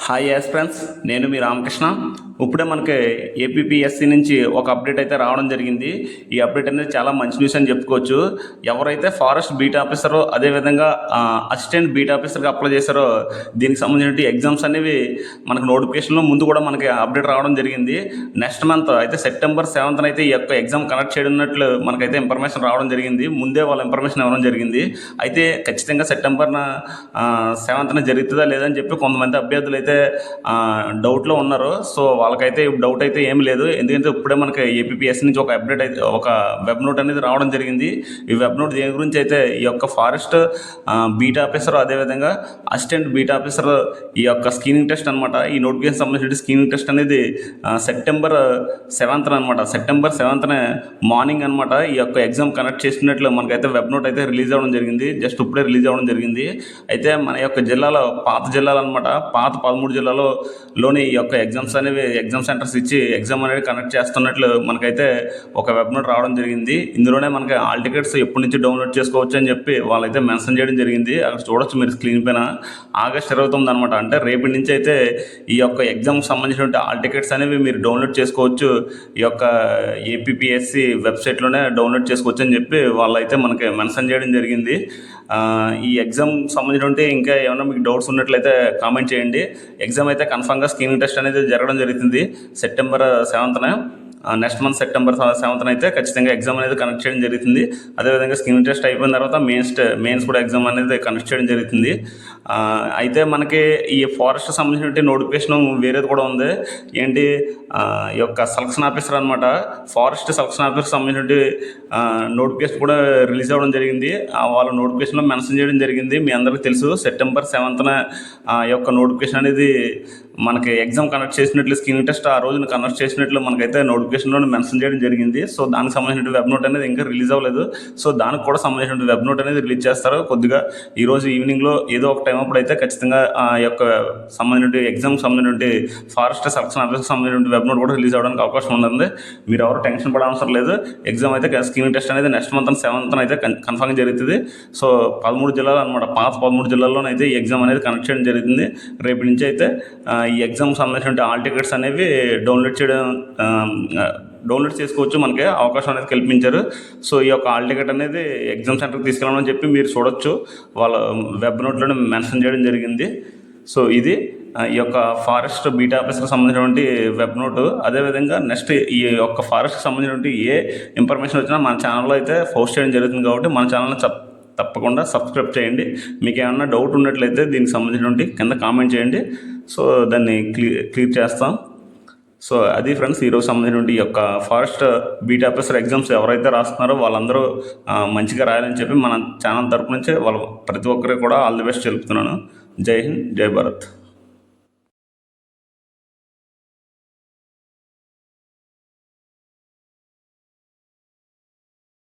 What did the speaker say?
Hi as friends, నేను మీ రామకృష్ణ. ఇప్పుడే మనకి ఏపీపీఎస్సీ నుంచి ఒక అప్డేట్ అయితే రావడం జరిగింది. ఈ అప్డేట్ అనేది చాలా మంచి న్యూస్ అని చెప్పుకోవచ్చు. ఎవరైతే ఫారెస్ట్ బీట్ ఆఫీసరో అదేవిధంగా అసిస్టెంట్ బీట్ ఆఫీసర్గా అప్లై చేశారో దీనికి సంబంధించిన ఎగ్జామ్స్ అనేవి మనకు నోటిఫికేషన్లో ముందు కూడా మనకి అప్డేట్ రావడం జరిగింది. నెక్స్ట్ మంత్ అయితే సెప్టెంబర్ 7th అయితే ఈ యొక్క ఎగ్జామ్ కండక్ట్ చేయనున్నట్లు మనకైతే ఇన్ఫర్మేషన్ రావడం జరిగింది. ముందే వాళ్ళ ఇన్ఫర్మేషన్ ఇవ్వడం జరిగింది. అయితే ఖచ్చితంగా సెప్టెంబర్ 7th జరుగుతుందా లేదని చెప్పి కొంతమంది అభ్యర్థులు అయితే డౌట్లో ఉన్నారు. సో వాళ్ళకైతే డౌట్ అయితే ఏం లేదు. ఎందుకంటే ఇప్పుడే మనకి ఏపీపీఎస్సీ నుంచి ఒక అప్డేట్ అయితే ఒక వెబ్ నోట్ అనేది రావడం జరిగింది. ఈ వెబ్ నోట్ దేని గురించి అయితే ఈ యొక్క ఫారెస్ట్ బీట్ ఆఫీసర్ అదేవిధంగా అసిస్టెంట్ బీట్ ఆఫీసర్ ఈ యొక్క స్క్రీనింగ్ టెస్ట్ అనమాట. ఈ నోటిఫికేషన్ సంబంధించిన స్క్రీనింగ్ టెస్ట్ అనేది సెప్టెంబర్ 7th అనమాట. సెప్టెంబర్ 7th మార్నింగ్ అనమాట ఈ యొక్క ఎగ్జామ్ కండక్ట్ చేసినట్లు మనకైతే వెబ్ నోట్ అయితే రిలీజ్ అవ్వడం జరిగింది. జస్ట్ ఇప్పుడే రిలీజ్ అవ్వడం జరిగింది. అయితే మన యొక్క జిల్లాలో పాత జిల్లాలు అనమాట, పాత 13 జిల్లాలోని ఈ యొక్క ఎగ్జామ్స్ అనేవి ఎగ్జామ్ సెంటర్స్ ఇచ్చి ఎగ్జామ్ అనేది కండక్ట్ చేస్తున్నట్లు మనకైతే ఒక వెబ్ నోట్ రావడం జరిగింది. ఇందులోనే మనకి ఆల్ టికెట్స్ ఎప్పటి నుంచి డౌన్లోడ్ చేసుకోవచ్చు అని చెప్పి వాళ్ళైతే మెన్షన్ చేయడం జరిగింది. అక్కడ చూడొచ్చు మీరు స్క్రీన్ పైన. ఆగస్ట్ 29 అనమాట, అంటే రేపటి నుంచి అయితే ఈ యొక్క ఎగ్జామ్కి సంబంధించిన ఆల్ టికెట్స్ అనేవి మీరు డౌన్లోడ్ చేసుకోవచ్చు. ఈ యొక్క ఏపీపీఎస్సీ వెబ్సైట్లోనే డౌన్లోడ్ చేసుకోవచ్చు అని చెప్పి వాళ్ళైతే మనకి మెన్షన్ చేయడం జరిగింది. ఈ ఎగ్జామ్ సంబంధించి ఇంకా ఏమైనా మీకు డౌట్స్ ఉన్నట్లయితే కామెంట్ చేయండి. ఎగ్జామ్ అయితే కన్ఫామ్గా స్క్రీనింగ్ టెస్ట్ అనేది జరగడం జరుగుతుంది September 7th. Next month September 7th అయితే ఖచ్చితంగా ఎగ్జామ్ అనేది కండక్ట్ చేయడం జరుగుతుంది. అదేవిధంగా స్క్రీనింగ్ టెస్ట్ అయిపోయిన తర్వాత మెయిన్స్ కూడా ఎగ్జామ్ అనేది కండక్ట్ చేయడం జరుగుతుంది. అయితే మనకి ఈ ఫారెస్ట్ సంబంధించిన నోటిఫికేషన్ వేరేది కూడా ఉంది. ఏంటి, ఈ యొక్క సెలక్షన్ ఆఫీసర్ అనమాట, ఫారెస్ట్ సెలక్షన్ ఆఫీసర్ సంబంధించిన నోటిఫికేషన్ కూడా రిలీజ్ అవ్వడం జరిగింది. వాళ్ళ నోటిఫికేషన్లో మెన్షన్ చేయడం జరిగింది. మీ అందరికీ తెలుసు సెప్టెంబర్ 7th ఈ యొక్క నోటిఫికేషన్ అనేది మనకి ఎగ్జామ్ కండక్ట్ చేసినట్లు స్క్రీనింగ్ టెస్ట్ ఆ రోజున కండక్ట్ చేసినట్లు మనకైతే నోటిఫికేషన్లో మెన్షన్ చేయడం జరిగింది. సో దానికి సంబంధించిన వెబ్ నోట్ అనేది ఇంకా రిలీజ్ అవ్వలేదు. సో దానికి కూడా సంబంధించిన వెబ్ నోట్ అనేది రిలీజ్ చేస్తారు కొద్దిగా ఈరోజు ఈవినింగ్లో ఏదో ఒక టైం అప్పుడు అయితే ఖచ్చితంగా ఆ యొక్క సంబంధించిన ఎగ్జామ్కి సంబంధించిన ఫారెస్ట్ సెలక్షన్ ఆఫీసర్కి సంబంధించిన వెబ్ నోట్ కూడా రిలీజ్ అవ్వడానికి అవకాశం ఉంటుంది. మీరు ఎవరు టెన్షన్ పడవసరం లేదు. ఎగ్జామ్ అయితే స్క్రీనింగ్ టెస్ట్ అనేది నెక్స్ట్ మంత్ 7th అయితే కన్ఫర్మ్గా జరుగుతుంది. సో 13 జిల్లాలు అనమాట, పాత 13 జిల్లాల్లోనైతే ఈ ఎగ్జామ్ అనేది కండక్ట్ చేయడం జరుగుతుంది. రేపటి నుంచి అయితే ఈ ఎగ్జామ్ సంబంధించిన ఆల్ టికెట్స్ అనేవి డౌన్లోడ్ చేసుకోవచ్చు. మనకి అవకాశం అనేది కల్పించారు. సో ఈ యొక్క ఆల్ టికెట్ అనేది ఎగ్జామ్ సెంటర్కి తీసుకెళ్ళమని చెప్పి మీరు చూడొచ్చు. వాళ్ళ వెబ్ నోట్లోనే మెన్షన్ చేయడం జరిగింది. సో ఇది ఈ యొక్క ఫారెస్ట్ బీట్ ఆఫీసర్కి సంబంధించినటువంటి వెబ్ నోటు. అదేవిధంగా నెక్స్ట్ ఈ యొక్క ఫారెస్ట్కి సంబంధించినటువంటి ఏ ఇన్ఫర్మేషన్ వచ్చినా మన ఛానల్లో అయితే పోస్ట్ చేయడం జరుగుతుంది. కాబట్టి మన ఛానల్ని తప్పకుండా సబ్స్క్రైబ్ చేయండి. మీకు ఏమన్నా డౌట్ ఉన్నట్లయితే దీనికి సంబంధించినటువంటి కింద కామెంట్ చేయండి. సో దాన్ని క్లియర్ చేస్తాం. సో అది ఫ్రెండ్స్, ఈరోజు సంబంధించిన ఈ యొక్క ఫారెస్ట్ బీట్ ఆఫీసర్ ఎగ్జామ్స్ ఎవరైతే రాస్తున్నారో వాళ్ళందరూ మంచిగా రాయాలని చెప్పి మన ఛానల్ తరపు నుంచి ప్రతి ఒక్కరికి కూడా ఆల్ ది బెస్ట్ తెలుపుతున్నాను. జై హింద్, జై భారత్.